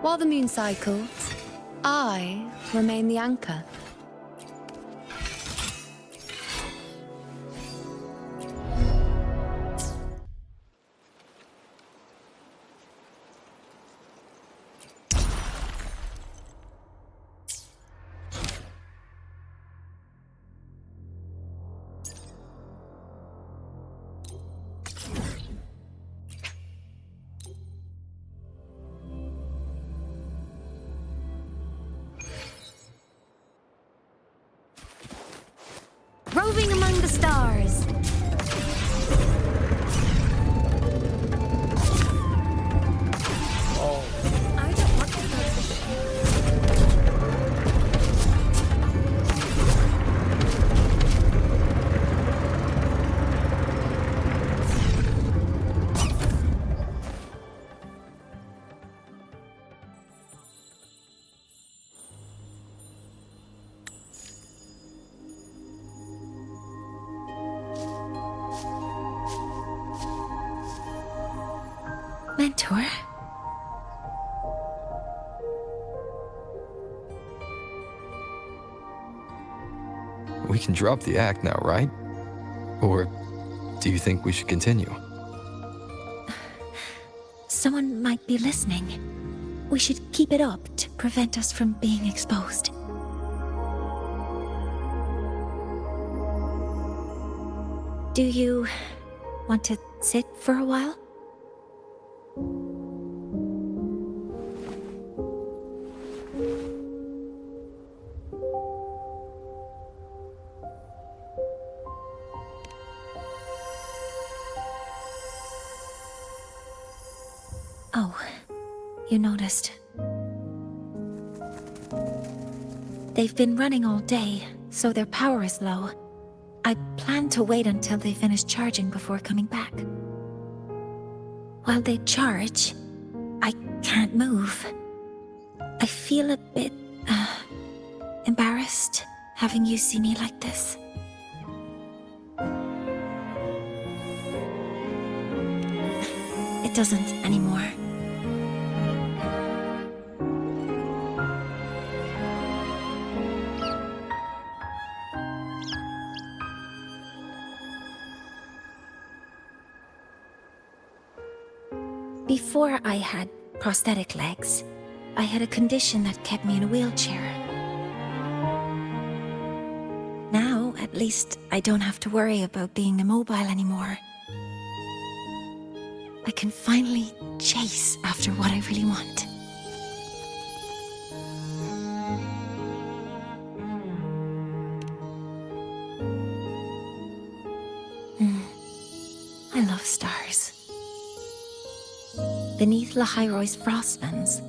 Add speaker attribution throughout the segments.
Speaker 1: While the moon cycles, I remain the anchor. Roving among the stars. I don't want to go. Mentor?
Speaker 2: We can drop the act now, right? Or do you think we should continue?
Speaker 3: Someone might be listening. We should keep it up to prevent us from being exposed. Do you want to sit for a while? Oh, you noticed. They've been running all day, so their power is low. I plan to wait until they finish charging before coming back. While they charge, I can't move. I feel a bit, embarrassed having you see me like this. It doesn't anymore. Before I had prosthetic legs, I had a condition that kept me in a wheelchair. Now, at least, I don't have to worry about being immobile anymore. I can finally chase after what I really want. I love stars. Beneath Lahai-Roi's frostlands,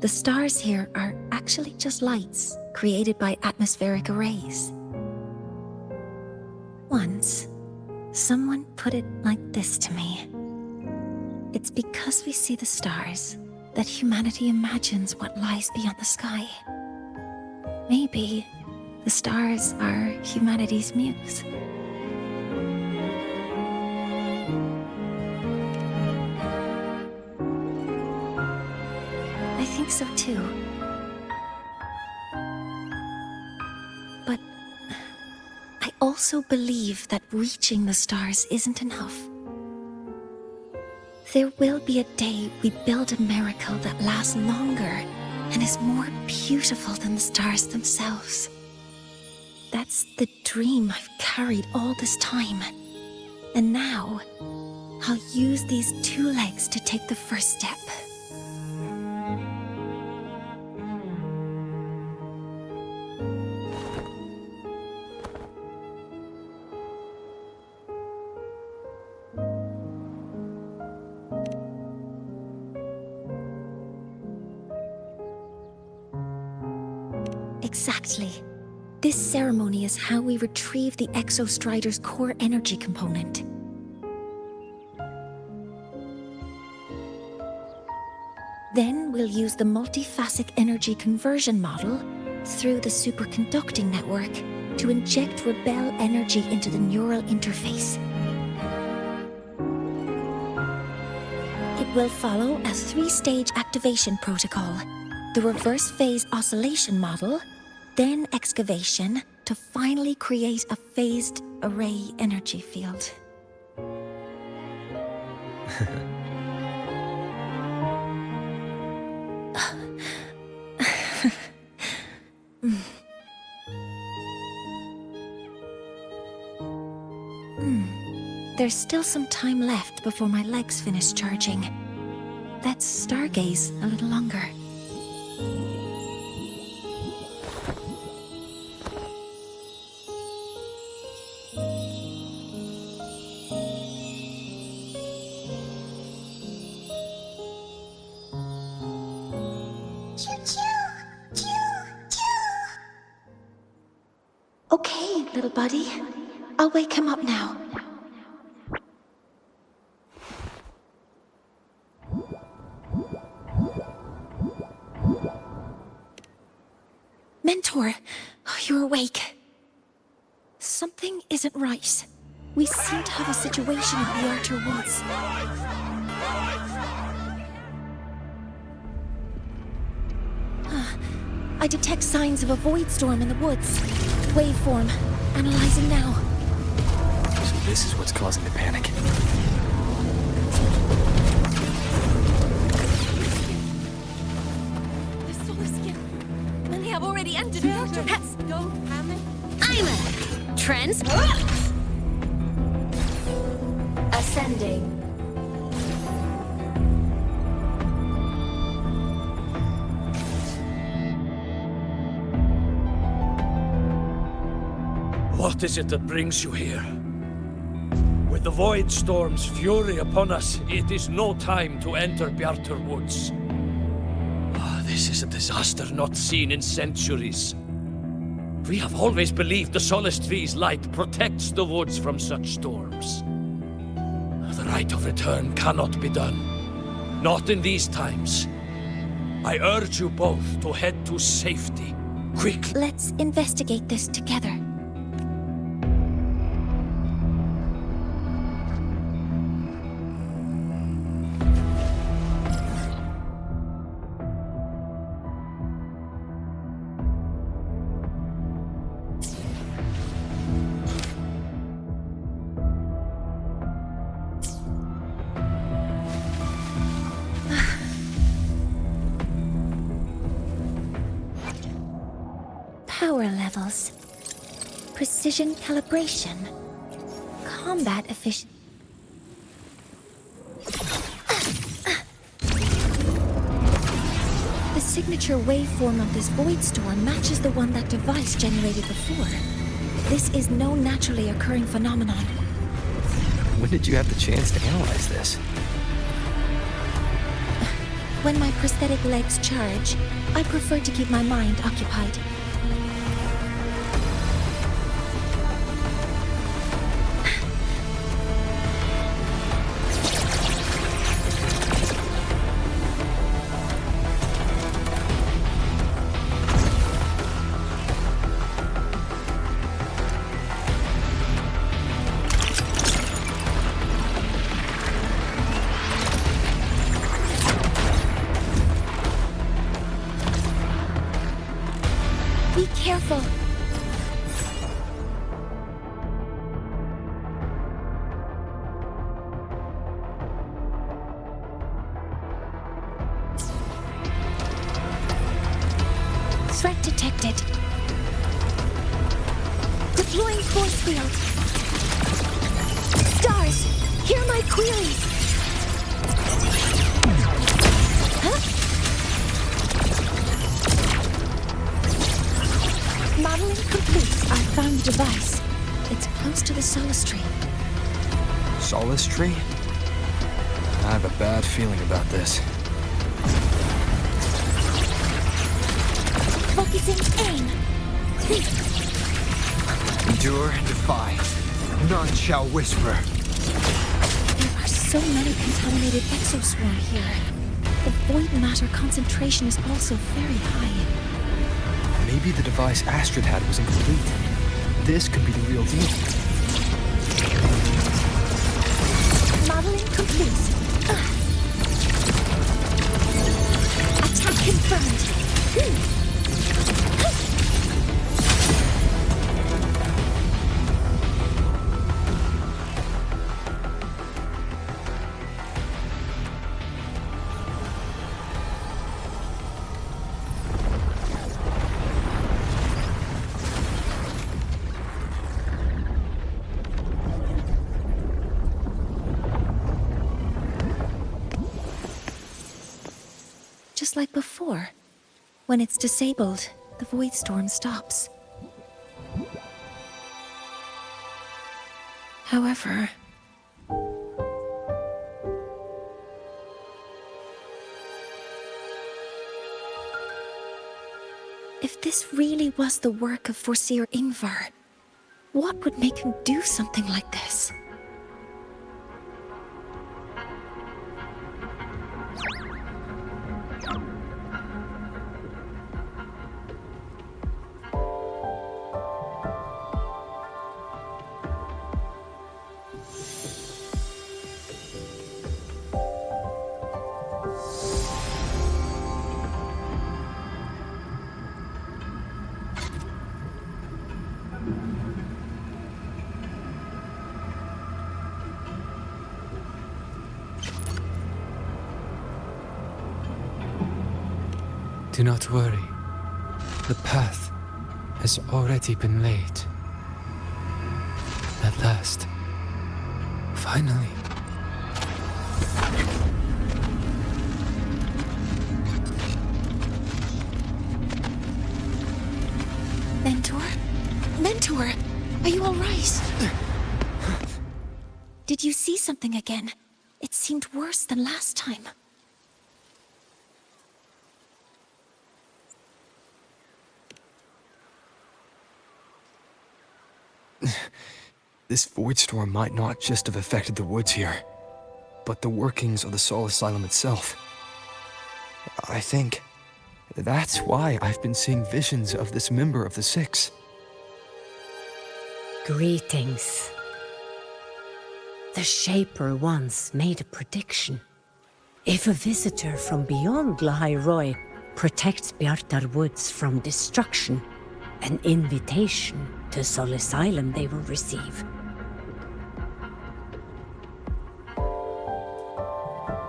Speaker 3: the stars here are actually just lights created by atmospheric arrays. Once, someone put it like this to me. It's because we see the stars that humanity imagines what lies beyond the sky. Maybe the stars are humanity's muse. I think so too. But I also believe that reaching the stars isn't enough. There will be a day we build a miracle that lasts longer and is more beautiful than the stars themselves. That's the dream I've carried all this time. And now, I'll use these two legs to take the first step. Exactly. This ceremony is how we retrieve the Exostrider's core energy component. Then we'll use the multiphasic energy conversion model through the superconducting network to inject rebel energy into the neural interface. It will follow a 3-stage activation protocol. the reverse phase oscillation model, then excavation, to finally create a phased array energy field. There's still some time left before my legs finish charging. Let's stargaze a little longer. Okay, little buddy. I'll wake him up now. Mentor, you're awake. Something isn't right. We seem to have a situation in the Outer Woods. I detect signs of a void storm in the woods. Waveform. Analyzing now.
Speaker 2: So this is what's causing the panic.
Speaker 3: The solar skin. Many have already entered.
Speaker 4: Don't panic.
Speaker 5: I'm a trans.
Speaker 1: Ascending.
Speaker 6: What is it that brings you here? With the Void Storm's fury upon us, it is no time to enter Bjartur Woods. This is a disaster not seen in centuries. We have always believed the Solace Tree's light protects the woods from such storms. The rite of return cannot be done. Not in these times. I urge you both to head to safety, quickly.
Speaker 3: Let's investigate this together. Power levels. Precision calibration. Combat efficient. The signature waveform of this void storm matches the one that device generated before. This is no naturally occurring phenomenon.
Speaker 2: When did you have the chance to analyze this?
Speaker 3: When my prosthetic legs charge, I prefer to keep my mind occupied. Be careful. Threat detected. Deploying force field. Stars, hear my queries. Huh? Modeling complete. I found the device. It's close to the Solace Tree.
Speaker 2: Solace Tree? I have a bad feeling about this.
Speaker 3: Focusing aim.
Speaker 7: Endure and defy. None shall whisper.
Speaker 3: There are so many contaminated exoswarm here. The void matter concentration is also very high.
Speaker 2: Maybe the device Astrid had was incomplete. This could be the real deal.
Speaker 3: Modeling complete. Attack confirmed. just like before. When it's disabled, the void storm stops. However, if this really was the work of CORSAIR Ingvar, what would make him do something like this?
Speaker 8: Do not worry. The path has already been laid. At last. Finally.
Speaker 3: Mentor? Mentor! Are you alright? Did you see something again? It seemed worse than last time.
Speaker 2: This void storm might not just have affected the woods here, but the workings of the Soul Asylum itself. I think that's why I've been seeing visions of this member of the Six.
Speaker 4: Greetings. The Shaper once made a prediction. If a visitor from beyond Lahai-Roi protects Bjartar Woods from destruction, an invitation to Soul Asylum they will receive.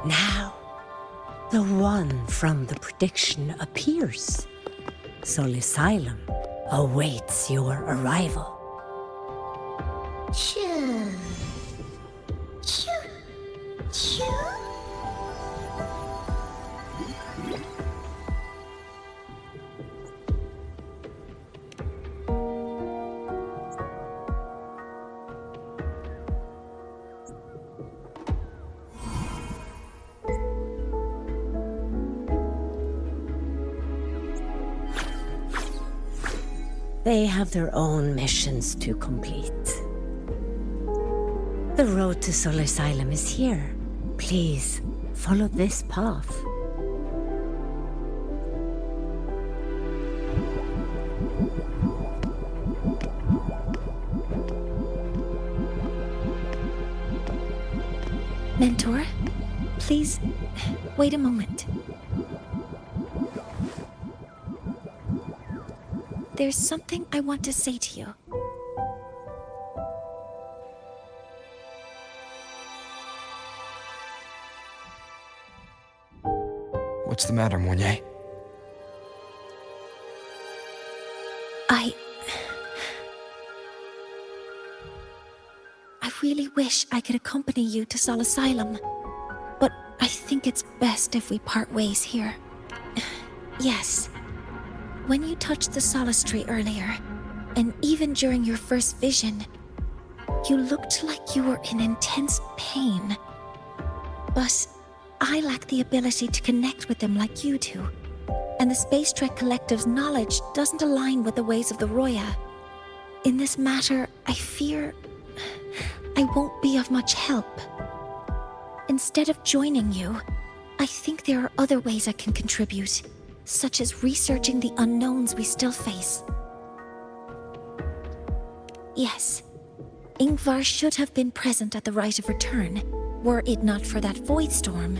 Speaker 4: Now, the one from the prediction appears. Soul Asylum awaits your arrival. They have their own missions to complete. The road to Soul Asylum is here. Please, follow this path.
Speaker 3: Mentor, please, wait a moment. There's something I want to say to you.
Speaker 2: What's the matter, Mornye?
Speaker 3: I really wish I could accompany you to Soul Asylum, but I think it's best if we part ways here. Yes. When you touched the Solace Tree earlier, and even during your first vision, you looked like you were in intense pain. But I lack the ability to connect with them like you do, and the Space Trek Collective's knowledge doesn't align with the ways of the Roya. In this matter, I fear I won't be of much help. Instead of joining you, I think there are other ways I can contribute, such as researching the unknowns we still face. Yes, Ingvar should have been present at the Rite of Return. Were it not for that void storm,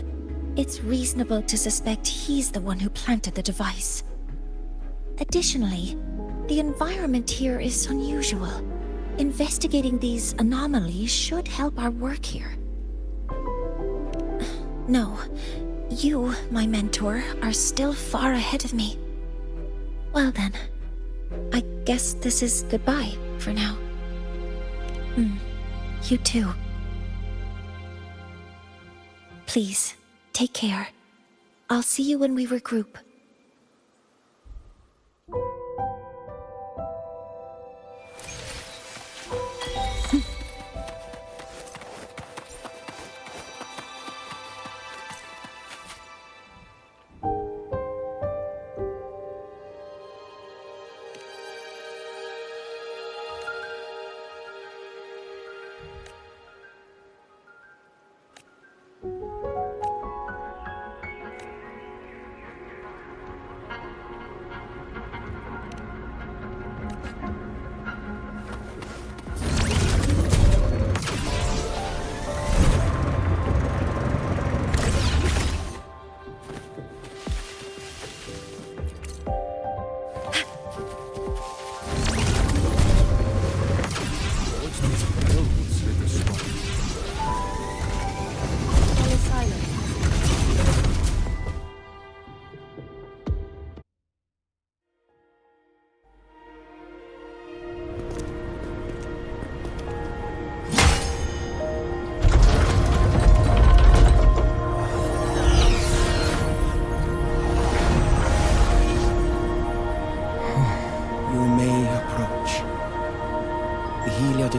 Speaker 3: it's reasonable to suspect he's the one who planted the device. Additionally, the environment here is unusual. Investigating these anomalies should help our work here. No, you, my mentor, are still far ahead of me. Well then, I guess this is goodbye for now. You too. Please, take care. I'll see you when we regroup.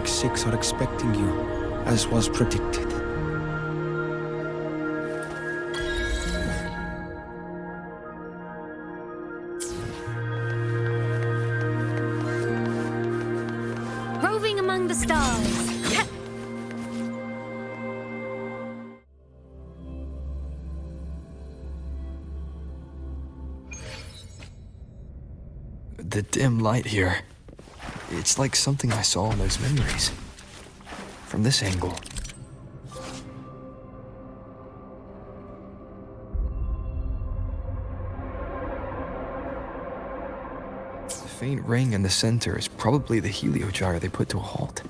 Speaker 9: Six are expecting you, as was predicted.
Speaker 5: Roving among the stars.
Speaker 2: The dim light here. It's like something I saw in those memories. From this angle. The faint ring in the center is probably the heliogyre they put to a halt.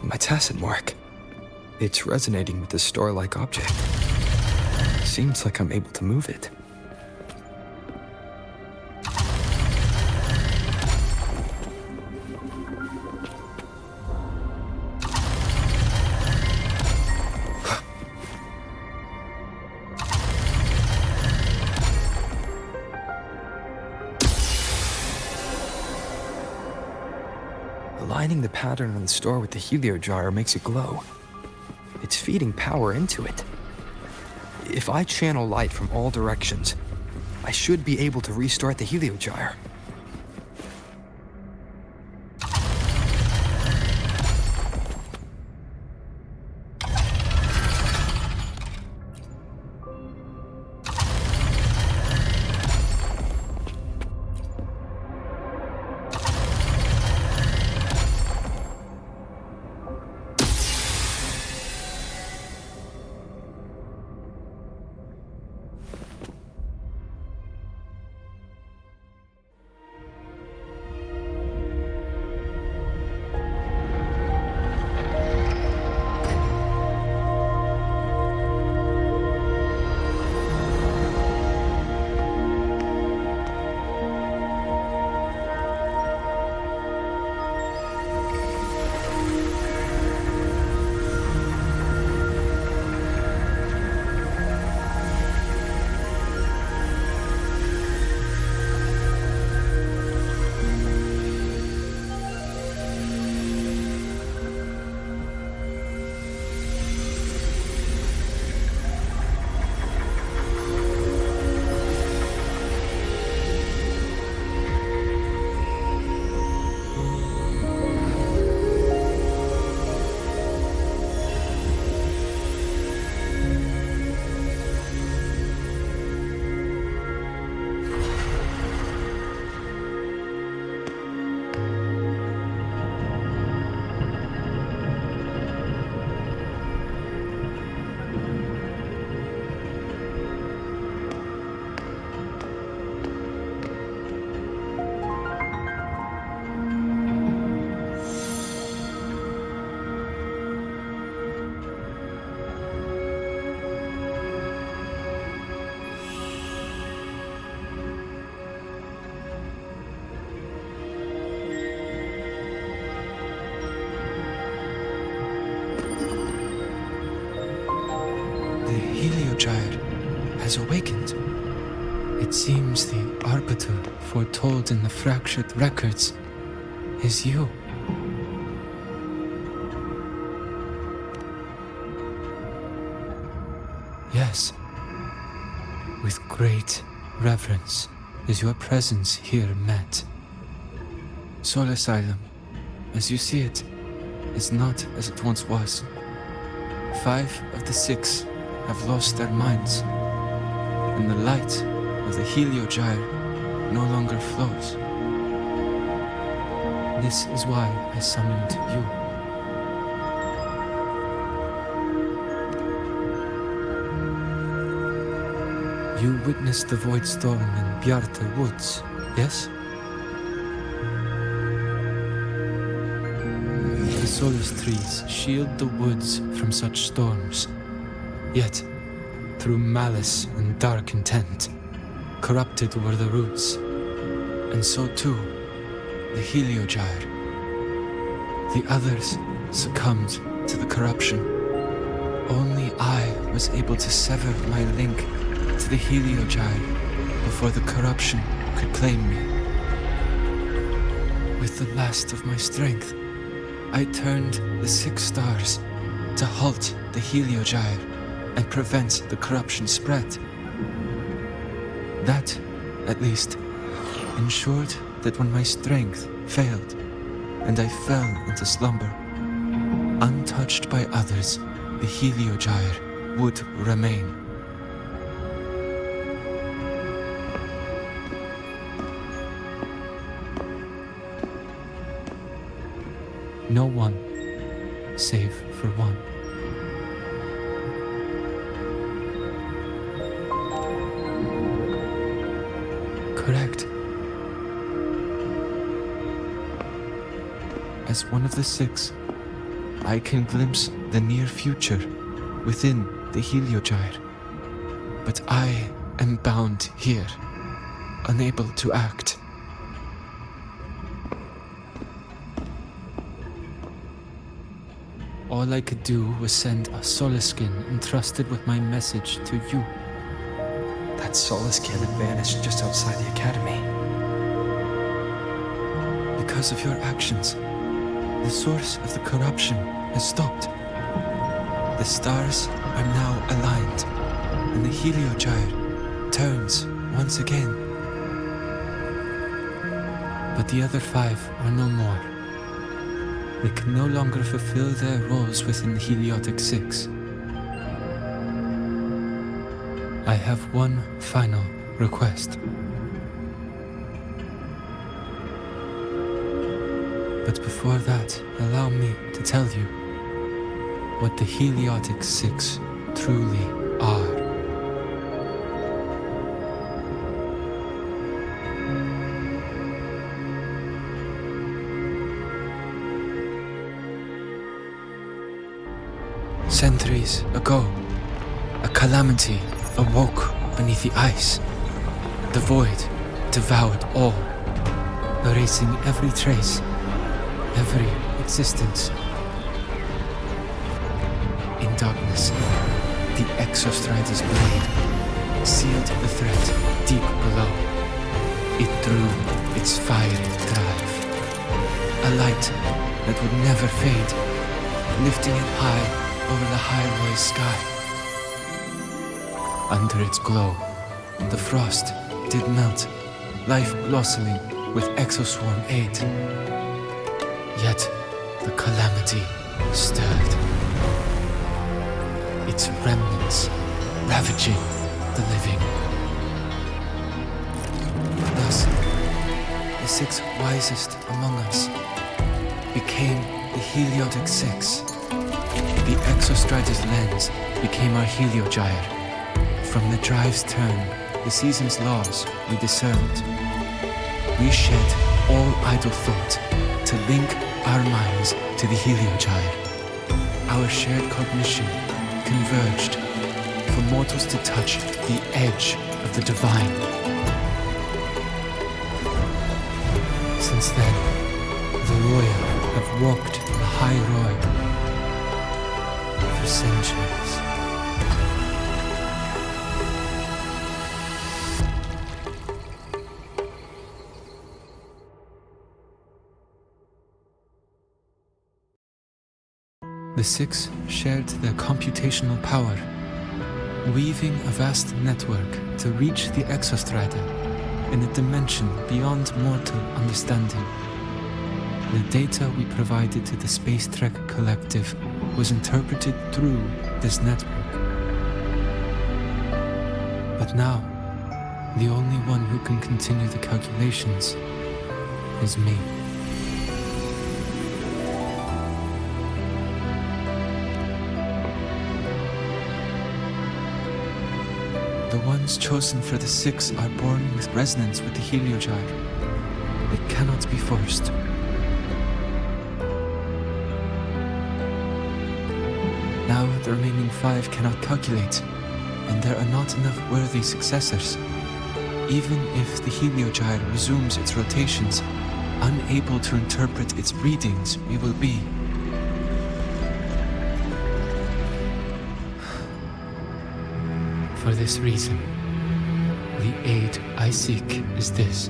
Speaker 2: My tacit mark. It's resonating with the star-like object. Seems like I'm able to move it. Aligning the pattern on the star with the heliogyre makes it glow. It's feeding power into it. If I channel light from all directions, I should be able to restart the heliogyre.
Speaker 8: has awakened. It seems the arbiter foretold in the fractured records is you. Yes, with great reverence is your presence here met. Soul Asylum, as you see it, is not as it once was. 5 of the 6 have lost their minds, and the light of the Heliogyre no longer flows. This is why I summoned you. You witnessed the Void Storm in Bjartar Woods, yes? The Solus trees shield the woods from such storms. Yet, through malice and dark intent, corrupted were the roots. And so too, the Heliogyre. The others succumbed to the corruption. Only I was able to sever my link to the Heliogyre before the corruption could claim me. With the last of my strength, I turned the 6 stars to halt the Heliogyre and prevent the corruption spread. That, at least, ensured that when my strength failed and I fell into slumber, untouched by others, the Heliogyre would remain. No one, save for one. Correct. As one of the 6, I can glimpse the near future within the Heliogyre. But I am bound here, unable to act. All I could do was send a Solaskin entrusted with my message to you.
Speaker 2: That Solaskin had vanished just outside the academy.
Speaker 8: Because of your actions, the source of the corruption has stopped. The stars are now aligned, and the Heliogyre turns once again. But the other 5 are no more. They can no longer fulfill their roles within the Heliotic 6. I have one final request. But before that, allow me to tell you what the Heliotic 6 truly are. Centuries ago, a calamity awoke beneath the ice. The void devoured all, erasing every trace, every existence. In darkness, the Exostrider's blade sealed the threat deep below. It drew its fiery drive, a light that would never fade, lifting it high over the Lahai-Roi sky. Under its glow, the frost did melt, life blossoming with exoswarm aid. Yet the calamity stirred, its remnants ravaging the living. Thus, the 6 wisest among us became the Heliotic 6. The Exostrider's lens became our Heliogyre. From the drive's turn, the season's laws we discerned. We shed all idle thought to link our minds to the Heliogyre. Our shared cognition converged for mortals to touch the edge of the divine. Since then, the royal have walked Lahai-Roi for centuries. The six shared their computational power, weaving a vast network to reach the exostrata in a dimension beyond mortal understanding. The data we provided to the Space Trek Collective was interpreted through this network. But now, the only one who can continue the calculations is me. The ones chosen for the six are born with resonance with the heliogyre. It cannot be forced. Now the remaining five cannot calculate, and there are not enough worthy successors. Even if the heliogyre resumes its rotations, unable to interpret its readings, we will be. For this reason, the aid I seek is this.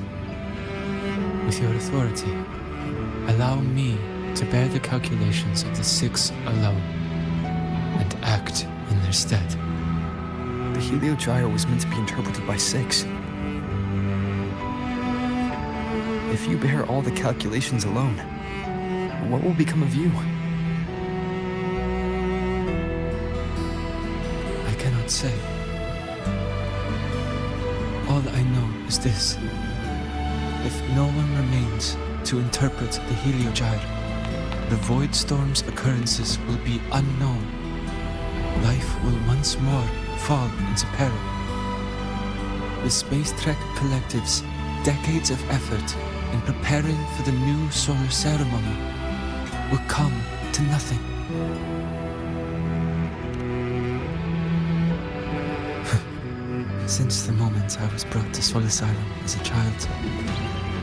Speaker 8: With your authority, allow me to bear the calculations of the six alone, and act in their stead.
Speaker 2: The heliogyre was meant to be interpreted by six. If you bear all the calculations alone, what will become of you?
Speaker 8: I cannot say. All I know is this. If no one remains to interpret the heliogyre, the Void Storm's occurrences will be unknown. Life will once more fall into peril. The Space Trek Collective's decades of effort in preparing for the new solar ceremony will come to nothing. Since the moment I was brought to Sol Asylum as a child,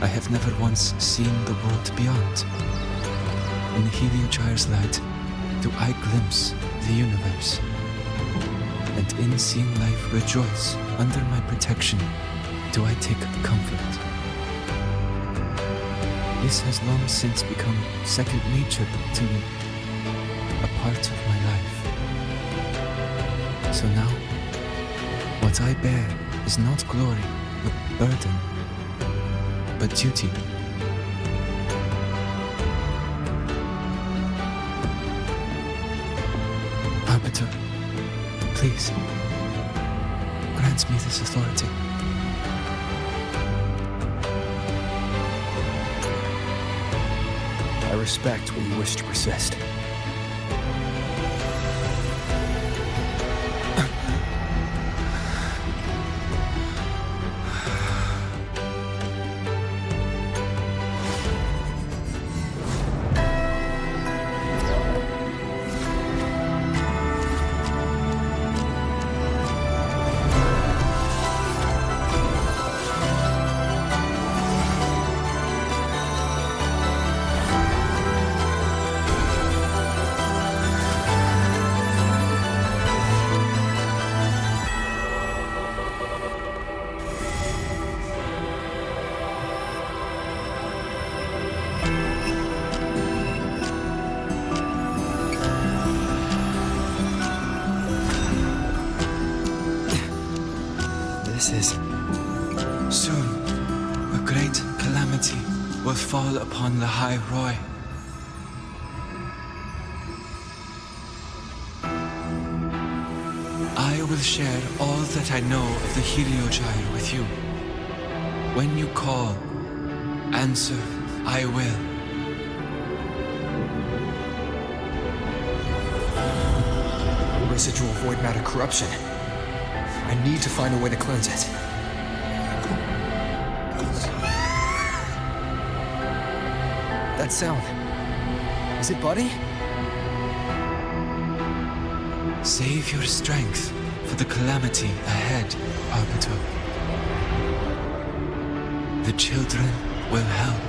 Speaker 8: I have never once seen the world beyond. In the heliogyre's light, do I glimpse the universe. And in seeing life rejoice under my protection, do I take comfort. This has long since become second nature to me, a part of my life. So now, what I bear is not glory, but burden, but duty. Arbiter, please, grant me this authority.
Speaker 2: I respect what you wish to persist.
Speaker 8: Soon, a great calamity will fall upon Lahai-Roi. I will share all that I know of the heliogyre with you. When you call, answer, I will.
Speaker 2: Residual void matter corruption. I need to find a way to cleanse it. That sound. Is it Buddy?
Speaker 8: Save your strength for the calamity ahead, Arbiter. The children will help.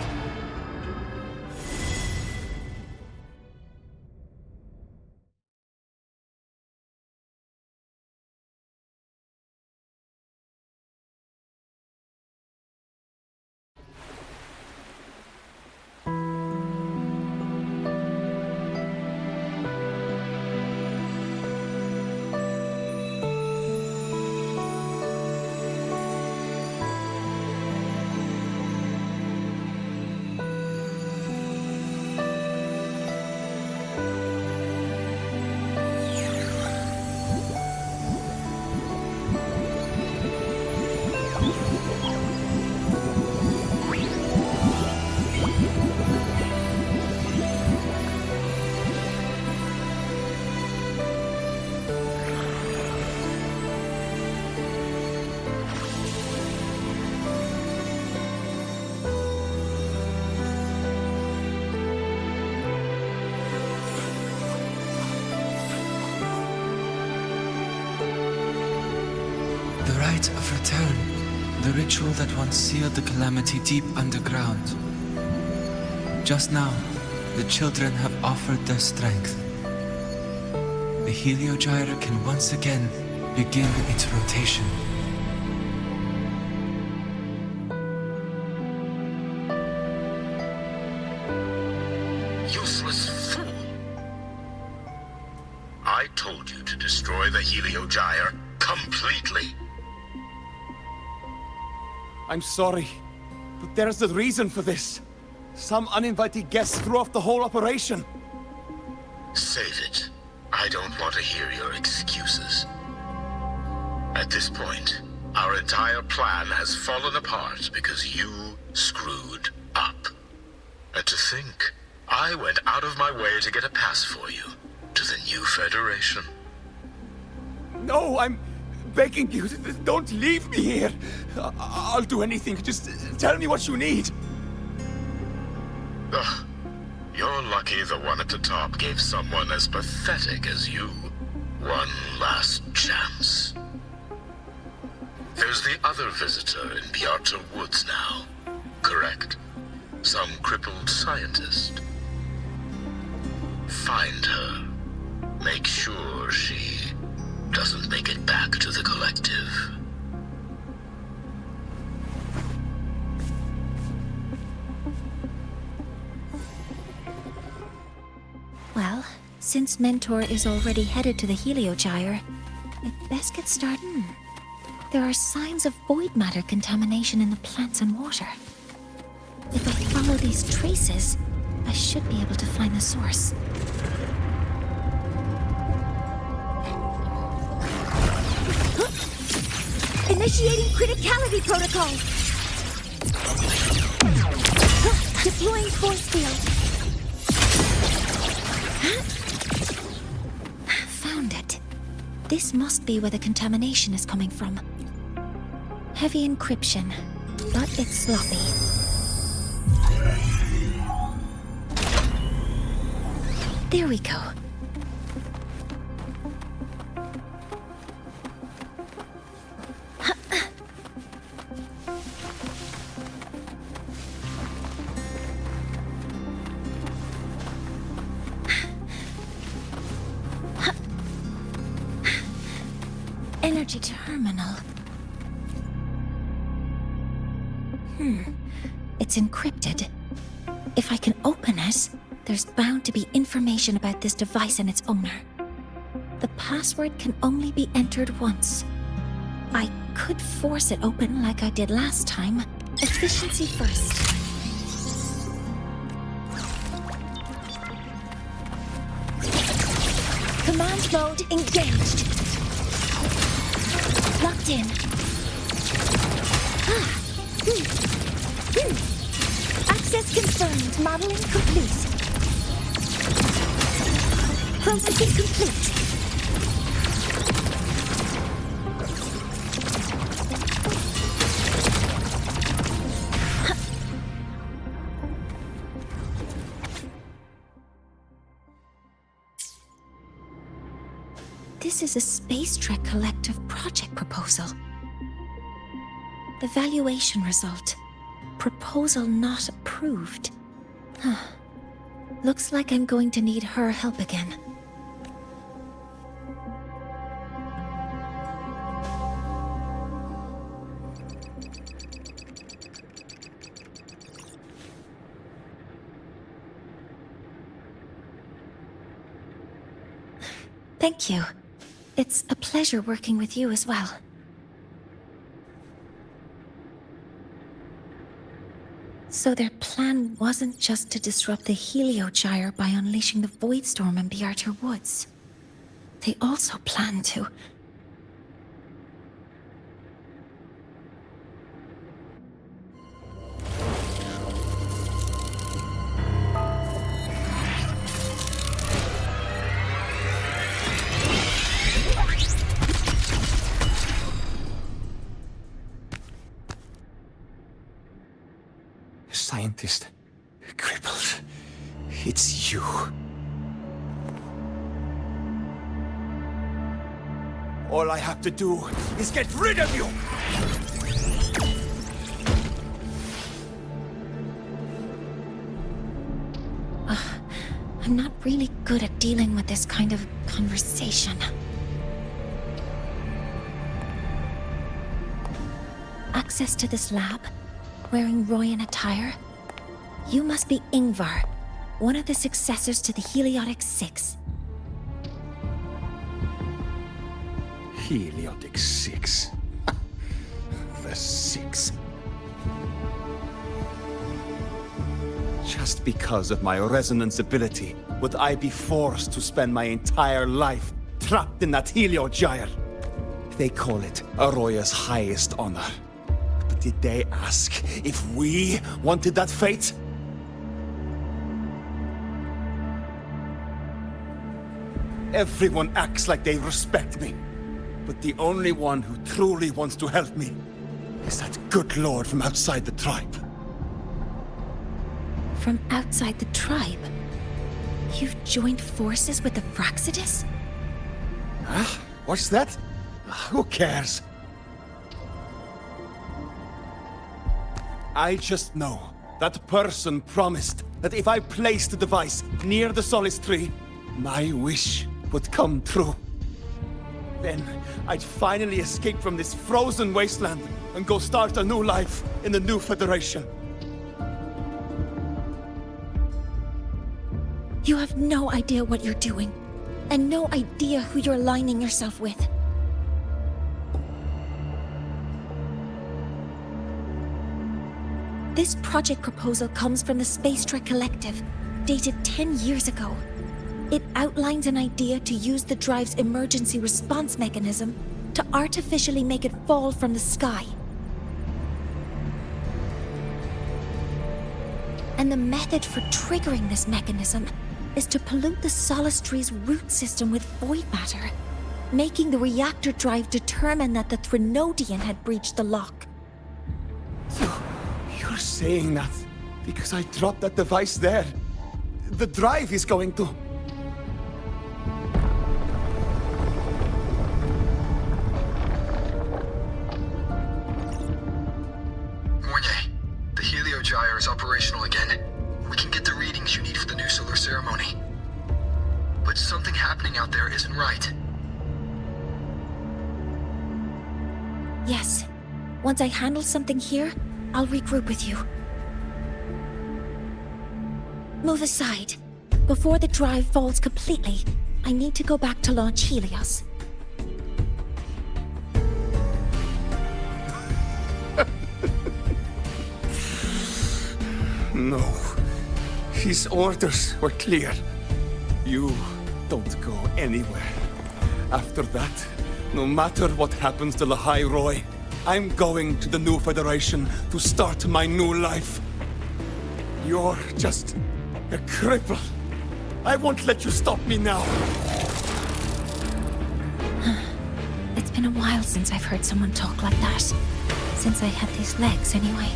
Speaker 8: rite of return. The ritual that once sealed the calamity deep underground. Just now, the children have offered their strength. The Heliogyre can once again begin its rotation.
Speaker 10: Useless fool! I told you to destroy the Heliogyre completely.
Speaker 11: I'm sorry, but there's a reason for this. Some uninvited guests threw off the whole operation.
Speaker 10: Save it. I don't want to hear your excuses. At this point, our entire plan has fallen apart because you screwed up. And to think, I went out of my way to get a pass for you to the new Federation.
Speaker 11: No, I'm begging you, don't leave me here. I'll do anything, just tell me what you need.
Speaker 10: Ugh. You're lucky the one at the top gave someone as pathetic as you one last chance. There's the other visitor in Bjartur Woods now, correct? Some crippled scientist. Find her. Make sure she doesn't make it back to the collective.
Speaker 3: Well, since Mentor is already headed to the Heliogyre, I'd best get started. There are signs of void matter contamination in the plants and water. If I follow these traces, I should be able to find the source.
Speaker 5: Initiating criticality protocol. Deploying force field.
Speaker 3: Found it. This must be where the contamination is coming from. Heavy encryption, but it's sloppy. There we go. Energy terminal. It's encrypted. If I can open it, there's bound to be information about this device and its owner. The password can only be entered once. I could force it open like I did last time. Efficiency first.
Speaker 5: Command mode engaged. Locked in. Access confirmed. Modeling complete. Processing complete.
Speaker 3: This is a Space Trek Collective project proposal. Evaluation result. Proposal not approved. Looks like I'm going to need her help again. Thank you. It's a pleasure working with you as well. So their plan wasn't just to disrupt the Heliogyre by unleashing the Void Storm in Bjartur Woods. They also planned to...
Speaker 9: Scientist. Crippled. It's you.
Speaker 11: All I have to do is get rid of you!
Speaker 3: I'm not really good at dealing with this kind of conversation. Access to this lab? Wearing Royan attire? You must be Ingvar, one of the successors to the Heliotic Six.
Speaker 11: Heliotic Six. The Six. Just because of my resonance ability, would I be forced to spend my entire life trapped in that Heliogyre? They call it Aroya's highest honor. But did they ask if we wanted that fate? Everyone acts like they respect me. But the only one who truly wants to help me is that good lord from outside the tribe.
Speaker 3: From outside the tribe? You've joined forces with the Fraxidus?
Speaker 11: Huh? What's that? Who cares? I just know that person promised that if I placed the device near the Solace Tree, my wish would come true. Then I'd finally escape from this frozen wasteland and go start a new life in the new Federation.
Speaker 3: You have no idea what you're doing, and no idea who you're aligning yourself with. This project proposal comes from the Space Trek Collective, dated 10 years ago. It outlines an idea to use the drive's emergency response mechanism to artificially make it fall from the sky. And the method for triggering this mechanism is to pollute the Solace Tree's root system with void matter, making the reactor drive determine that the Threnodian had breached the lock.
Speaker 11: So, you're saying that because I dropped that device there, the drive is going to...
Speaker 2: Mornye, the Heliogyre is operational again. We can get the readings you need for the new solar ceremony. But something happening out there isn't right.
Speaker 3: Yes. Once I handle something here, I'll regroup with you. Move aside. Before the drive falls completely, I need to go back to launch Helios.
Speaker 11: No. His orders were clear. You don't go anywhere. After that, no matter what happens to Lahai-Roi, I'm going to the new Federation to start my new life. You're just a cripple. I won't let you stop me now.
Speaker 3: It's been a while since I've heard someone talk like that. Since I had these legs, anyway.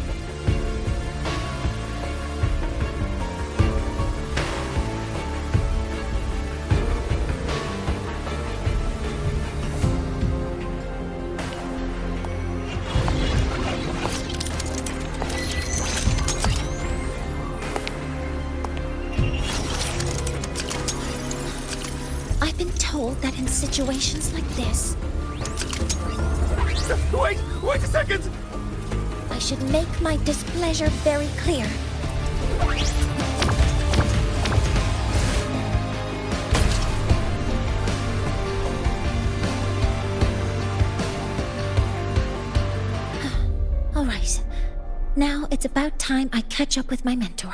Speaker 3: That in situations like this...
Speaker 11: Wait a second!
Speaker 3: I should make my displeasure very clear. All right. Now it's about time I catch up with my mentor.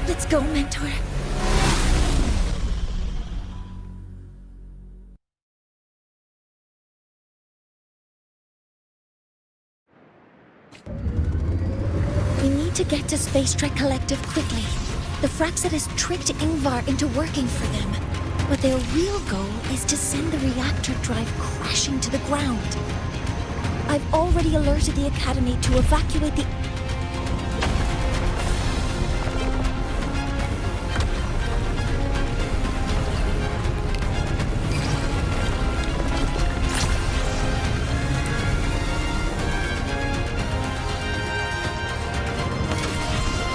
Speaker 3: Let's go, mentor.
Speaker 5: We need to get to Space Trek Collective quickly. The Fraxidus tricked Ingvar into working for them, but their real goal is to send the reactor drive crashing to the ground. I've already alerted the Academy to evacuate the...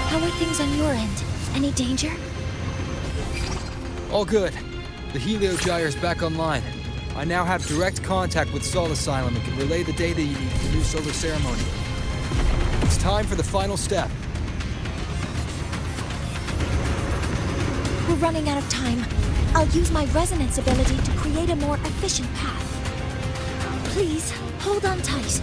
Speaker 5: How are things on your end? Any danger?
Speaker 2: All good. The Heliogyre's back online. I now have direct contact with Sol Asylum and can relay the data you need for the new solar ceremony. It's time for the final step.
Speaker 5: We're running out of time. I'll use my resonance ability to create a more efficient path. Please, hold on tight.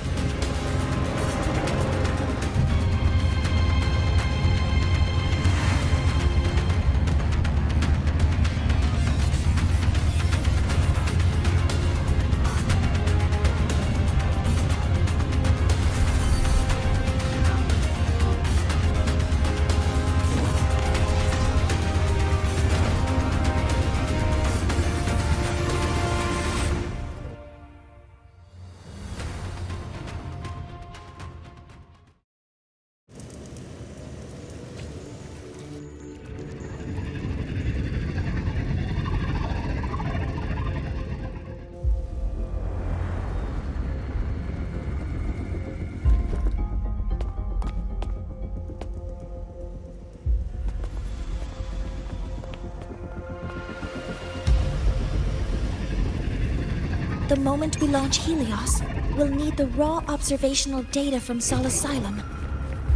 Speaker 5: The moment we launch Helios, we'll need the raw observational data from Sol Asylum.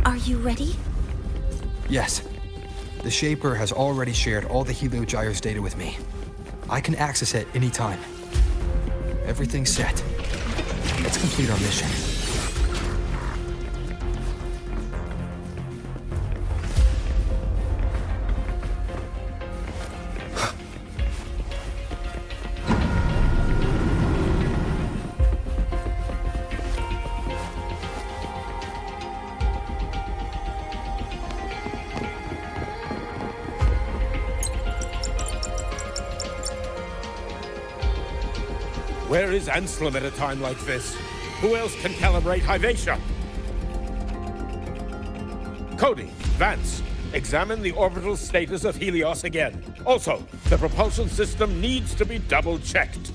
Speaker 5: Are you ready?
Speaker 2: Yes. The Shaper has already shared all the Heliogyre's data with me. I can access it anytime. Everything's set. Let's complete our mission.
Speaker 12: Where is Anselm at a time like this? Who else can calibrate Hyvatia? Cody, Vance, examine the orbital status of Helios again. Also, the propulsion system needs to be double-checked.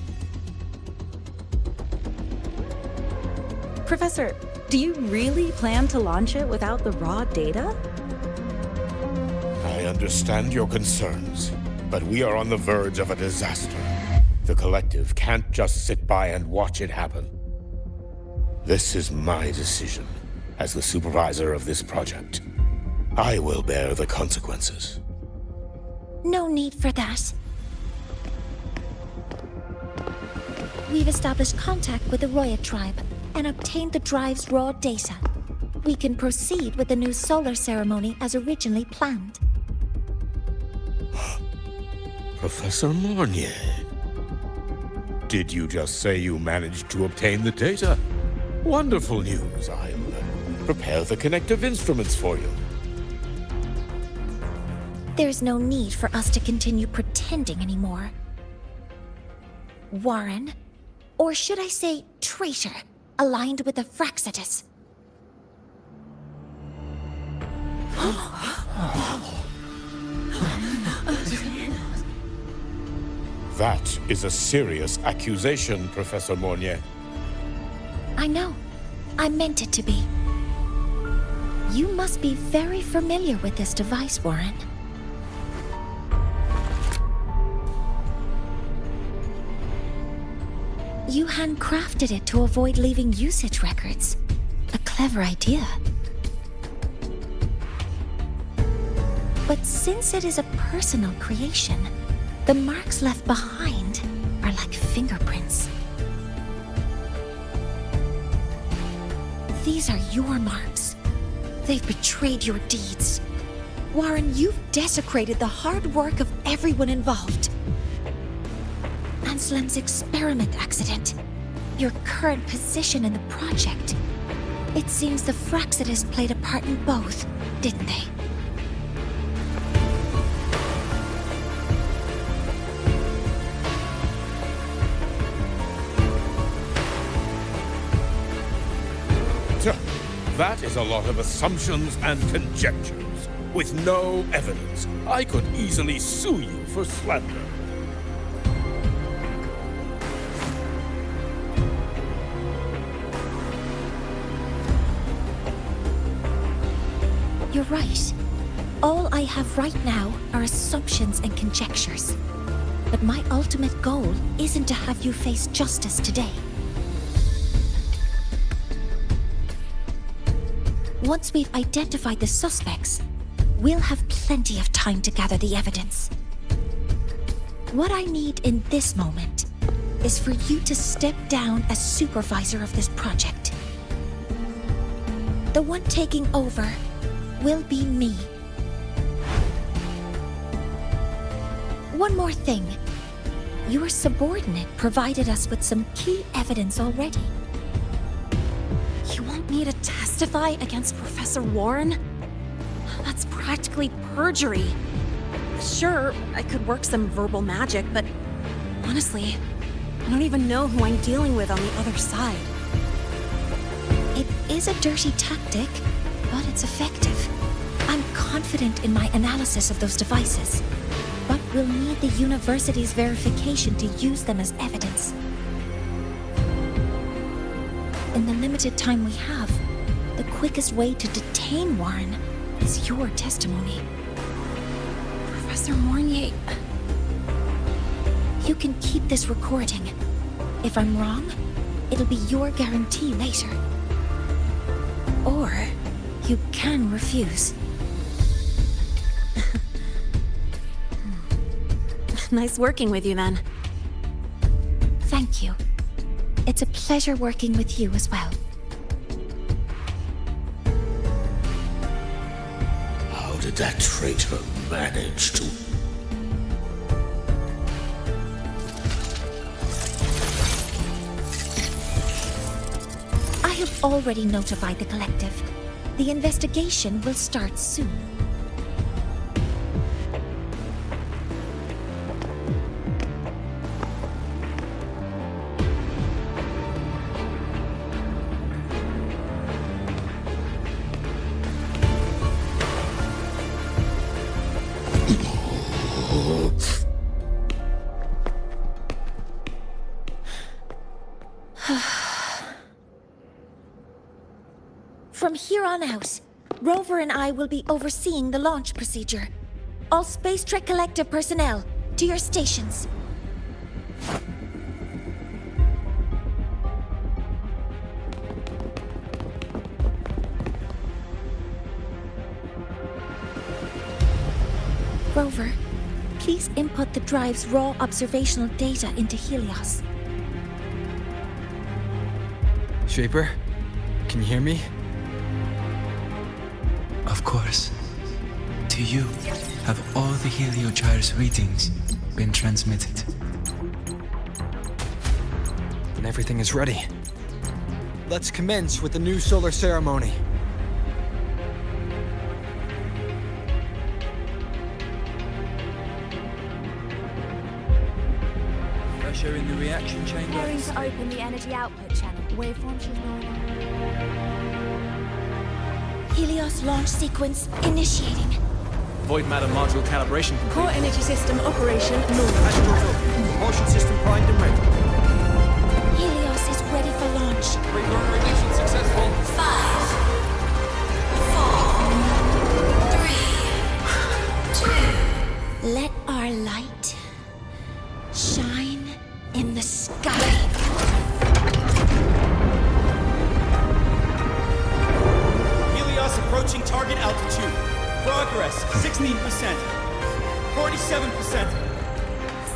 Speaker 13: Professor, do you really plan to launch it without the raw data?
Speaker 12: I understand your concerns, but we are on the verge of a disaster. The Collective can't just sit by and watch it happen. This is my decision as the supervisor of this project. I will bear the consequences.
Speaker 5: No need for that. We've established contact with the Roya tribe and obtained the drive's raw data. We can proceed with the new solar ceremony as originally planned.
Speaker 12: Professor Mornye. Did you just say you managed to obtain the data? Wonderful news. I'll prepare the connective instruments for you.
Speaker 5: There's no need for us to continue pretending anymore. Warren, or should I say traitor, aligned with the Fraxidus.
Speaker 12: That is a serious accusation, Professor Mornye.
Speaker 5: I know. I meant it to be. You must be very familiar with this device, Warren. You handcrafted it to avoid leaving usage records. A clever idea. But since it is a personal creation, the marks left behind are like fingerprints. These are your marks. They've betrayed your deeds. Warren, you've desecrated the hard work of everyone involved. Anselm's experiment accident, your current position in the project, It seems the Fraxidus played a part in both, didn't they?
Speaker 12: That is a lot of assumptions and conjectures, with no evidence. I could easily sue you for slander.
Speaker 5: You're right. All I have right now are assumptions and conjectures. But my ultimate goal isn't to have you face justice today. Once we've identified the suspects, we'll have plenty of time to gather the evidence. What I need in this moment is for you to step down as supervisor of this project. The one taking over will be me. One more thing. Your subordinate provided us with some key evidence already.
Speaker 13: You want me to testify against Professor Warren? That's practically perjury. Sure, I could work some verbal magic, but honestly, I don't even know who I'm dealing with on the other side.
Speaker 5: It is a dirty tactic, but it's effective. I'm confident in my analysis of those devices, but we'll need the university's verification to use them as evidence. In the limited time we have, the quickest way to detain Warren is your testimony.
Speaker 13: Professor Mornye...
Speaker 5: You can keep this recording. If I'm wrong, it'll be your guarantee later. Or you can refuse.
Speaker 13: Nice working with you then.
Speaker 5: Thank you. It's a pleasure working with you as well.
Speaker 12: How did that traitor manage to...
Speaker 5: I have already notified the collective. The investigation will start soon. From here on out, Rover and I will be overseeing the launch procedure. All Space Trek Collective personnel, to your stations. Rover, please input the drive's raw observational data into Helios.
Speaker 2: Shaper, can you hear me?
Speaker 8: Of course. To you, have all the heliogyre's readings been transmitted?
Speaker 2: Then everything is ready. Let's commence with the new solar ceremony.
Speaker 14: Pressure in the reaction chamber.
Speaker 15: Preparing to open the energy output channel. Waveform should know.
Speaker 5: Helios launch sequence initiating.
Speaker 14: Void matter module calibration complete.
Speaker 15: Core energy system operation normal.
Speaker 14: Propulsion Propulsion system primed and ready.
Speaker 5: Helios is ready for launch.
Speaker 14: Reverber ignition successful.
Speaker 15: 5, 4, 3, 2.
Speaker 5: Let our light shine in the sky.
Speaker 16: Approaching target altitude. Progress 16%, 47%,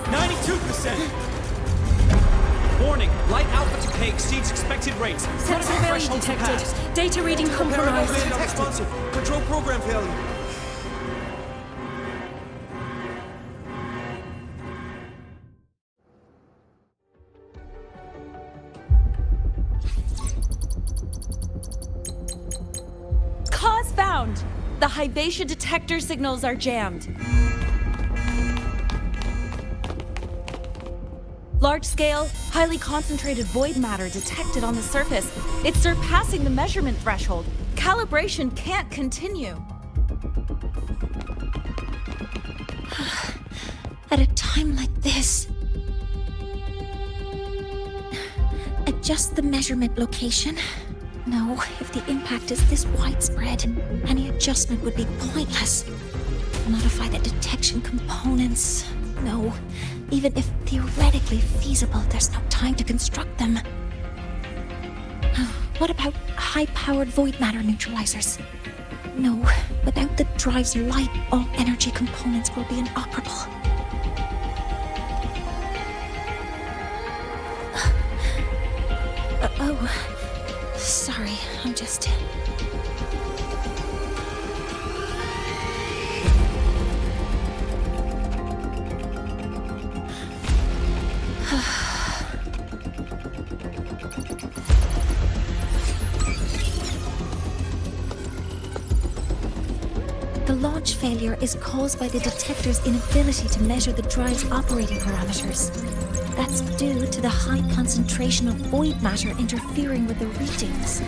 Speaker 16: 92%. Warning, light output decay exceeds expected rates.
Speaker 15: Sensor failure detected. Data reading compromised.
Speaker 16: Responsive. Control program failure.
Speaker 13: ground! The Hypatia detector signals are jammed. Large-scale, highly concentrated void matter detected on the surface. It's surpassing the measurement threshold. Calibration can't continue.
Speaker 5: At a time like this... Adjust the measurement location. No, if the impact is this widespread, any adjustment would be pointless. Modify the detection components. No, even if theoretically feasible, there's no time to construct them. What about high-powered void matter neutralizers? No, without the drive's light, all energy components will be inoperable. Oh, sorry, I'm just... The launch failure is caused by the detector's inability to measure the drive's operating parameters. That's due to the high concentration of void matter interfering with the readings.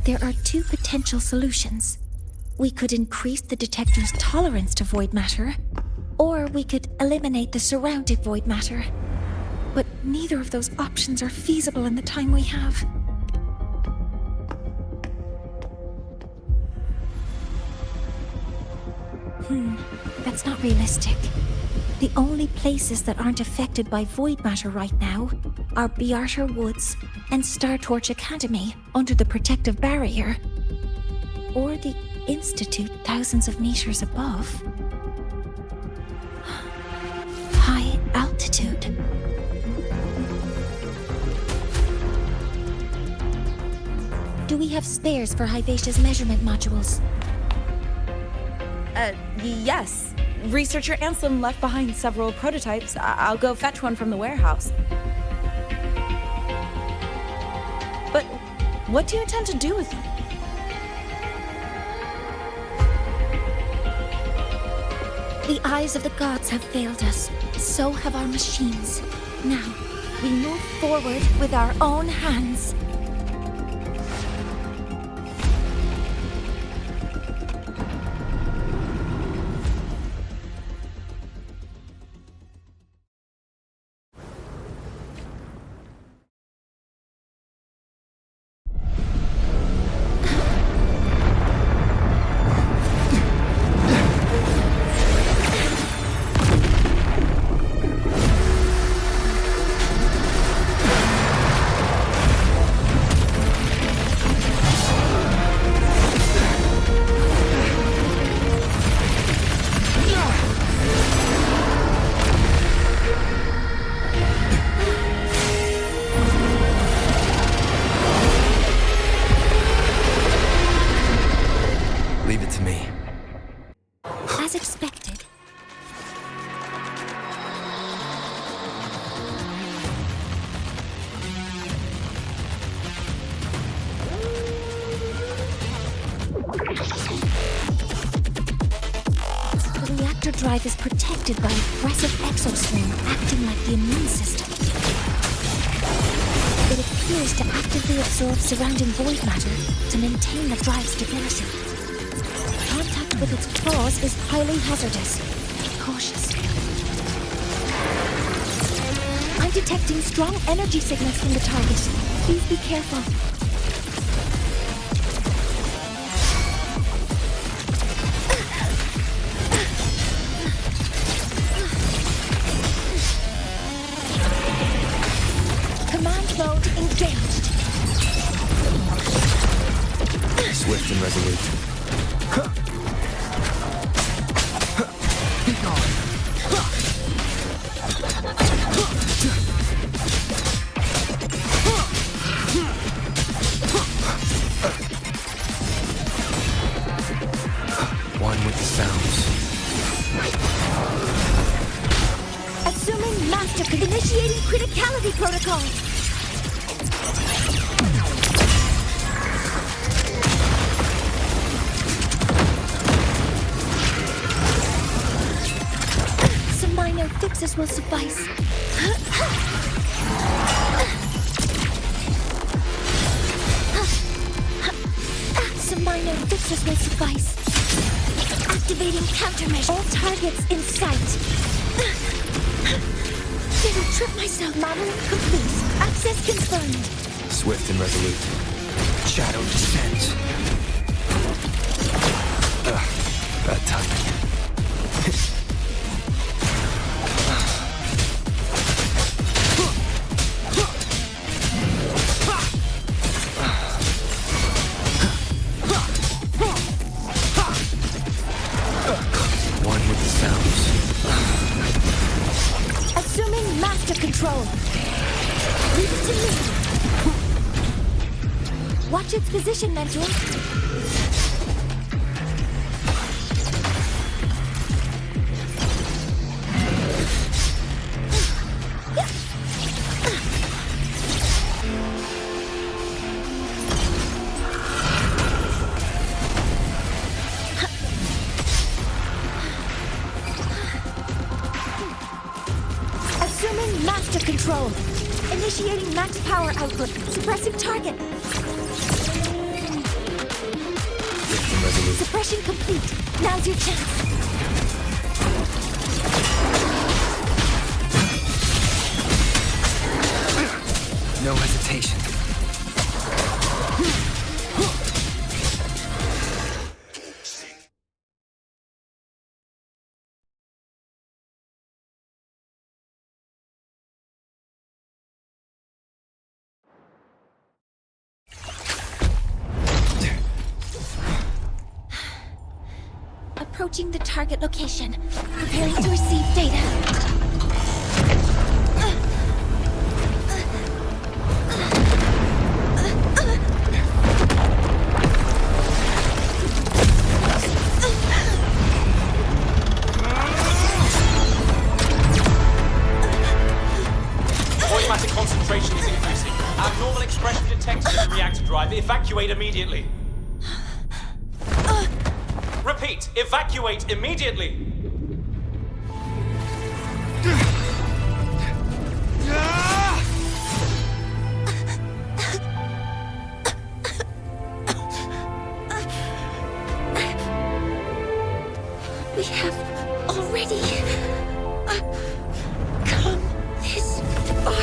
Speaker 5: There are two potential solutions. We could increase the detector's tolerance to void matter, or we could eliminate the surrounding void matter. But neither of those options are feasible in the time we have. That's not realistic. The only places that aren't affected by void matter right now are Bearter Woods and Star Torch Academy under the protective barrier, or the Institute thousands of meters above. High altitude. Do we have spares for Hypatia's measurement modules?
Speaker 13: Yes. Researcher Ansem left behind several prototypes. I'll go fetch one from the warehouse. But what do you intend to do with them?
Speaker 5: The eyes of the gods have failed us. So have our machines. Now, we move forward with our own hands. Drive is protected by aggressive exosphere acting like the immune system. It appears to actively absorb surrounding void matter to maintain the drive's stability. Contact with its claws is highly hazardous. Be cautious. I'm detecting strong energy signals from the target. Please be careful. Mode engaged.
Speaker 2: Swift and resolute.
Speaker 7: Be gone.
Speaker 2: One with the sounds.
Speaker 5: Assuming master, initiating criticality protocol. fixes will suffice. Some minor fixes will suffice. Activating countermeasure. All targets in sight. Didn't trip myself. Modeling complete. Access confirmed.
Speaker 2: Swift and resolute. Shadow descends. Bad timing. One with the sounds.
Speaker 5: Assuming master control. Leave it to me. Watch its position, Mentor. Assuming master control. Initiating max power output. Suppressing target. Suppression complete. Now's your chance.
Speaker 2: No hesitation.
Speaker 5: Approaching the target location. Preparing to receive data.
Speaker 16: Automatic concentration is increasing. Abnormal expression detected in the reactor drive. Evacuate immediately. Repeat, evacuate immediately!
Speaker 5: We have already come this far.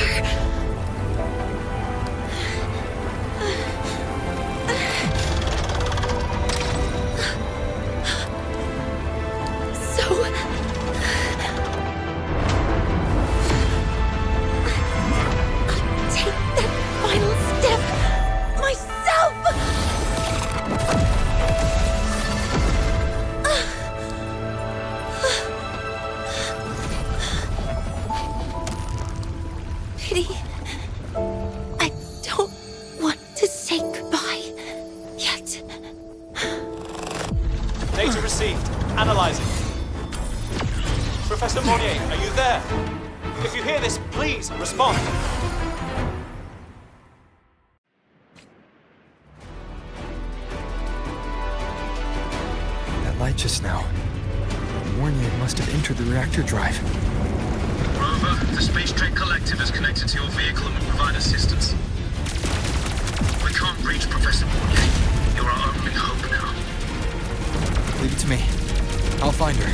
Speaker 5: I don't want to say goodbye yet.
Speaker 16: Data received. Analyzing. Professor Mornye, are you there? If you hear this, please respond.
Speaker 2: That light just now. Mornye must have entered the reactor drive.
Speaker 17: Rover, the Space Trek Collective is connected to your vehicle and will provide assistance. We can't reach Professor Mornye. You're our only hope now.
Speaker 2: Leave it to me. I'll find her.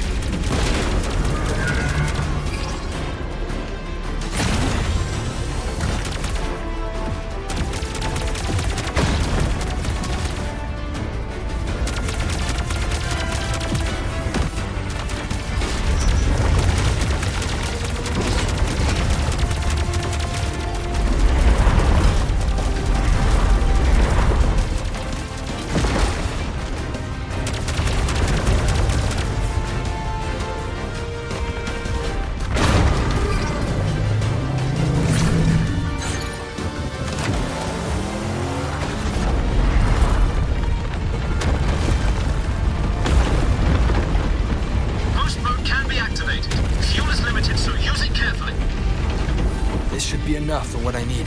Speaker 2: Should be enough for what I need.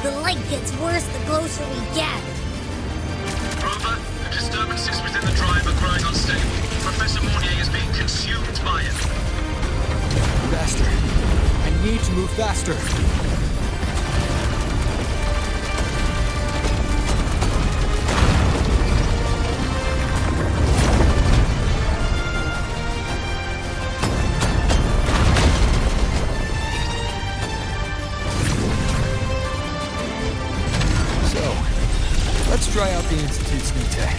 Speaker 5: The light gets worse the closer we get.
Speaker 17: Rover, the disturbances within the drive are growing unstable. Professor Mornye is being consumed by it.
Speaker 2: Faster. I need to move faster. Let's try out the Institute's new tech.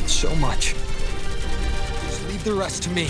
Speaker 2: So much. Just leave the rest to me.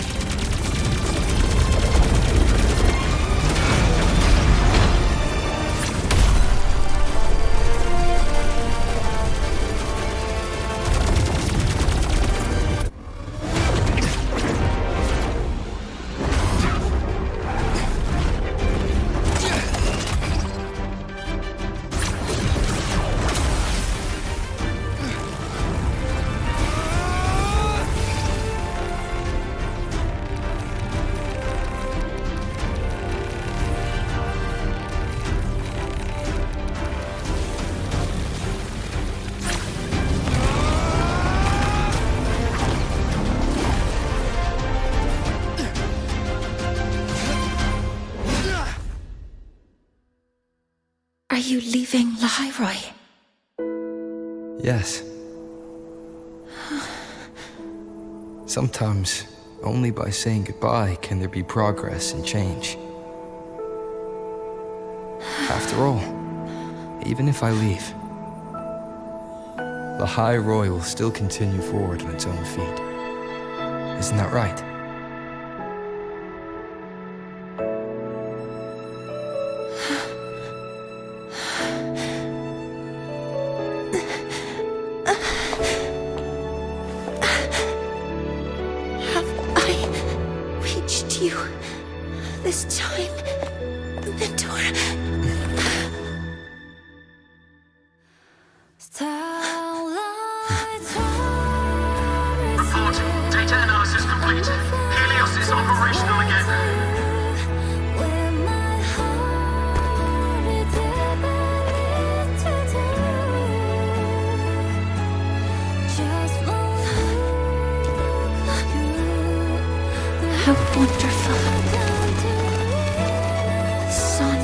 Speaker 3: Are you leaving Lahai-Roi?
Speaker 2: Yes. Sometimes, only by saying goodbye can there be progress and change. After all, even if I leave, Lahai-Roi will still continue forward on its own feet. Isn't that right?
Speaker 3: This time, Mentor.
Speaker 17: Report. Data analysis complete. Helios is operational again.
Speaker 3: How wonderful. The sun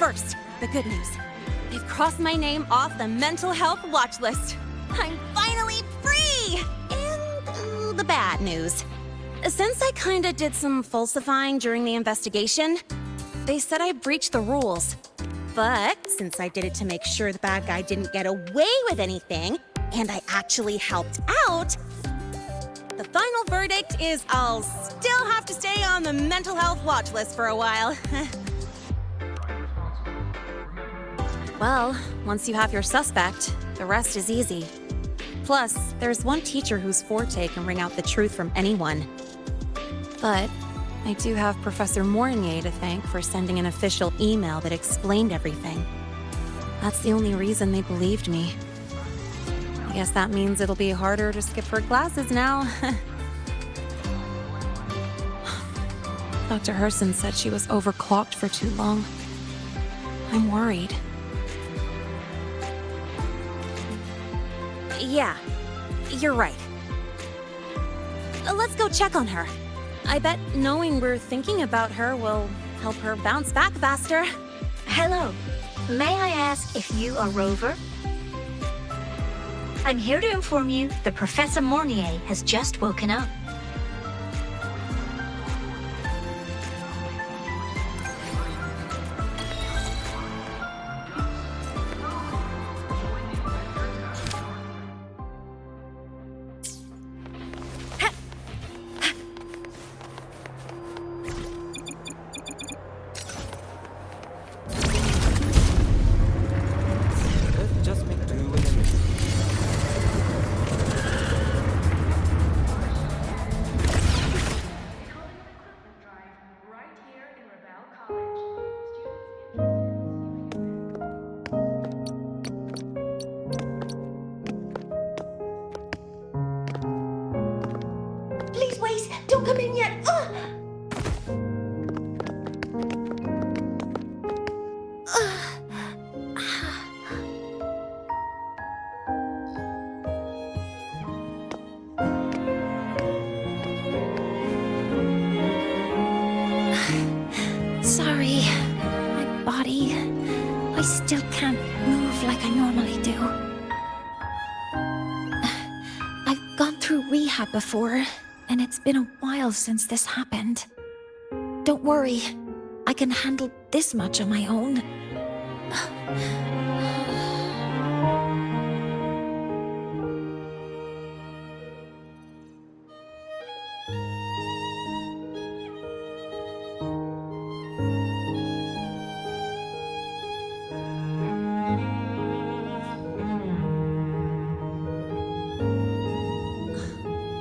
Speaker 13: First, the good news. They've crossed my name off the mental health watch list. I'm finally free! And the bad news. Since I kinda did some falsifying during the investigation, they said I breached the rules. But since I did it to make sure the bad guy didn't get away with anything, and I actually helped out, the final verdict is I'll still have to stay on the mental health watch list for a while. Well, once you have your suspect, the rest is easy. Plus, there's one teacher whose forte can wring out the truth from anyone. But I do have Professor Mornye to thank for sending an official email that explained everything. That's the only reason they believed me. I guess that means it'll be harder to skip her classes now. Dr. Herson said she was overclocked for too long. I'm worried. Yeah, you're right. Let's go check on her. I bet knowing we're thinking about her will help her bounce back faster.
Speaker 18: Hello. May I ask if you are Rover? I'm here to inform you that Professor Mornye has just woken up. Please wait! Don't come in yet!
Speaker 5: Sorry, my body. I still can't move like I normally do. I've gone through rehab before, and it's been a while since this happened. Don't worry, I can handle this much on my own.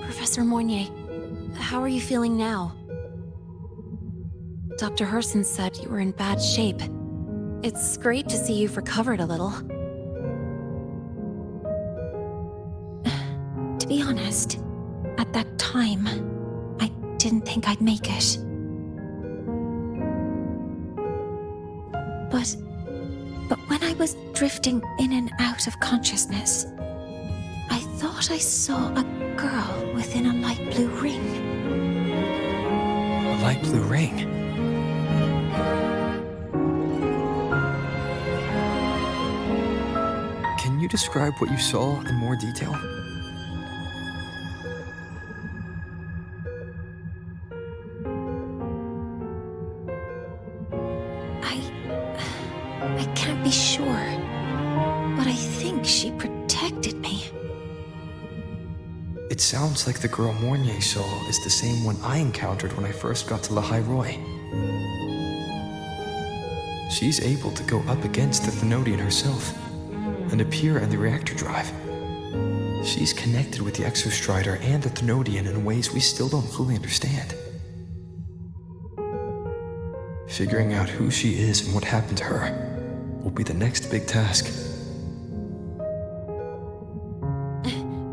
Speaker 13: Professor Mornye, how are you feeling now? Dr. Herson said you were in bad shape. It's great to see you've recovered a little.
Speaker 5: To be honest, at that time, I didn't think I'd make it. But when I was drifting in and out of consciousness, I thought I saw a girl within a light blue ring.
Speaker 2: A light blue ring? Can you describe what you saw in more detail?
Speaker 5: I can't be sure, but I think she protected me.
Speaker 2: It sounds like the girl Mornye saw is the same one I encountered when I first got to Lahai-Roi. She's able to go up against the Thenodian herself and appear in the reactor drive. She's connected with the Exostrider and the Thenodian in ways we still don't fully understand. Figuring out who she is and what happened to her will be the next big task.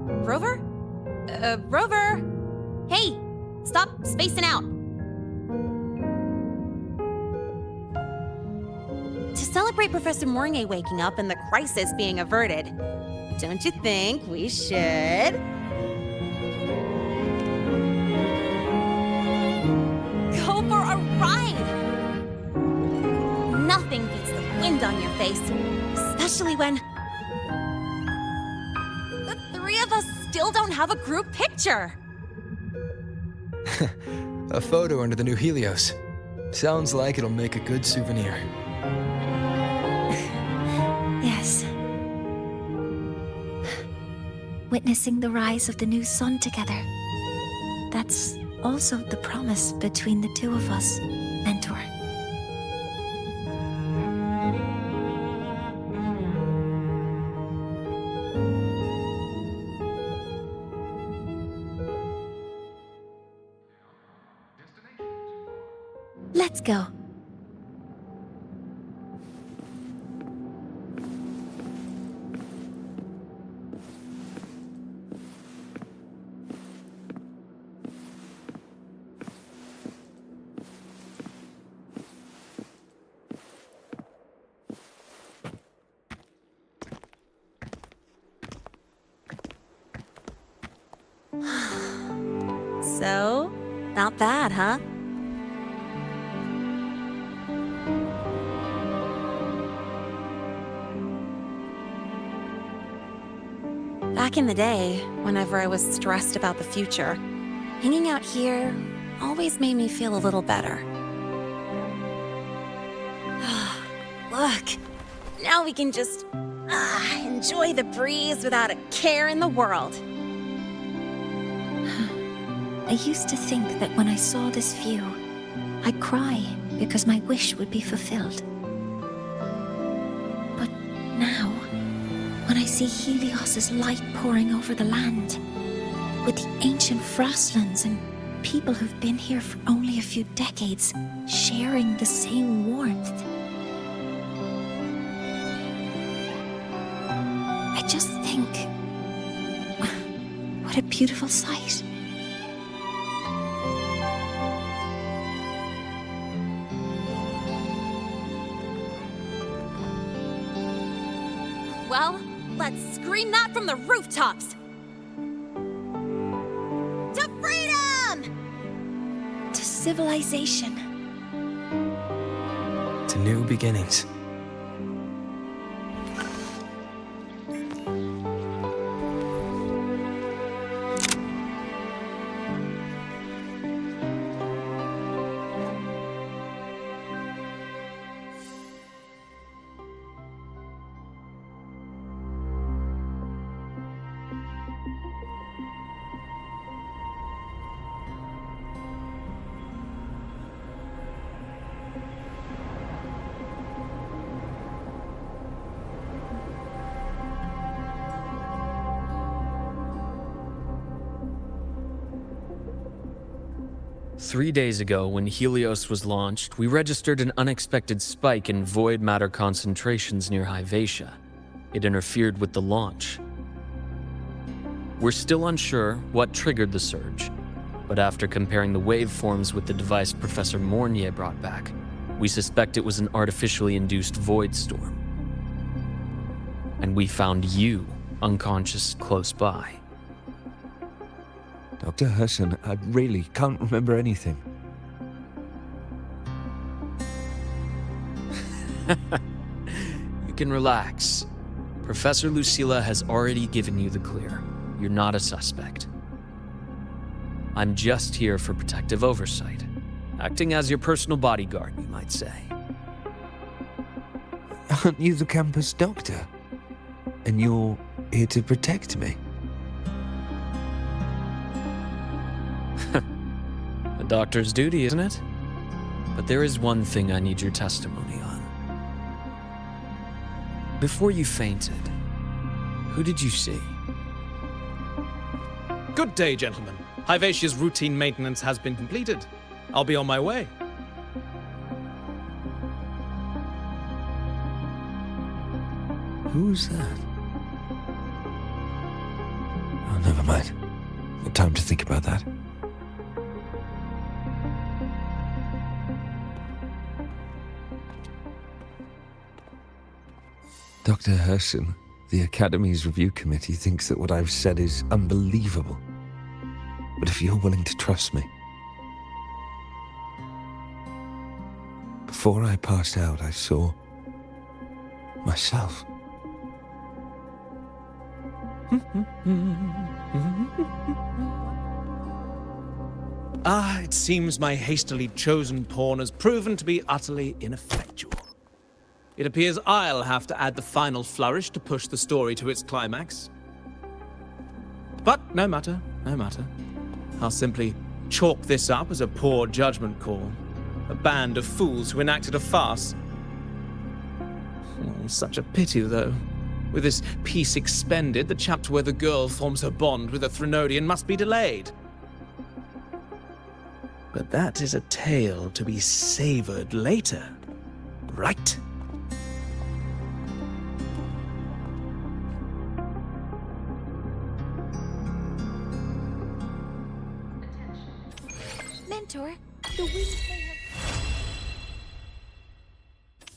Speaker 13: Rover? Rover! Hey! Stop spacing out! To celebrate Professor Mornye waking up and the crisis being averted, don't you think we should... go for a ride? Nothing beats the determined on your face. Especially when... the three of us still don't have a group picture.
Speaker 2: A photo under the new Helios. Sounds like it'll make a good souvenir.
Speaker 3: Yes. Witnessing the rise of the new sun together. That's also the promise between the two of us, Mentor. Let's go.
Speaker 13: So, not bad, huh? Back in the day, whenever I was stressed about the future, hanging out here always made me feel a little better. Look, now we can just enjoy the breeze without a care in the world.
Speaker 3: I used to think that when I saw this view, I'd cry because my wish would be fulfilled. But now, when I see Helios's light pouring over the land, with the ancient frostlands and people who've been here for only a few decades sharing the same warmth, I just think, what a beautiful sight.
Speaker 13: Well, let's scream that from the rooftops! To freedom!
Speaker 3: To civilization.
Speaker 2: To new beginnings.
Speaker 8: Three days ago, when Helios was launched, we registered an unexpected spike in void matter concentrations near Hyvatia. It interfered with the launch. We're still unsure what triggered the surge, but after comparing the waveforms with the device Professor Mornye brought back, we suspect it was an artificially induced void storm. And we found you unconscious close by.
Speaker 19: Dr. Hudson, I really can't remember anything.
Speaker 8: You can relax. Professor Lucilla has already given you the clear. You're not a suspect. I'm just here for protective oversight. Acting as your personal bodyguard, you might say.
Speaker 19: Aren't you the campus doctor? And you're here to protect me?
Speaker 8: A doctor's duty, isn't it? But there is one thing I need your testimony on. Before you fainted, who did you see?
Speaker 14: Good day, gentlemen. Hyvatia's routine maintenance has been completed. I'll be on my way.
Speaker 19: Who's that? Oh, never mind. No time to think about that. Dr. Herson, the Academy's review committee thinks that what I've said is unbelievable. But if you're willing to trust me... Before I passed out, I saw myself.
Speaker 14: Ah, it seems my hastily chosen pawn has proven to be utterly ineffectual. It appears I'll have to add the final flourish to push the story to its climax. But no matter, no matter. I'll simply chalk this up as a poor judgment call. A band of fools who enacted a farce. Oh, such a pity, though. With this piece expended, the chapter where the girl forms her bond with a Threnodian must be delayed. But that is a tale to be savored later, right?
Speaker 5: Mentor, the wind may have...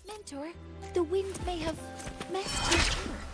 Speaker 5: Mentor, the wind may have messed your work.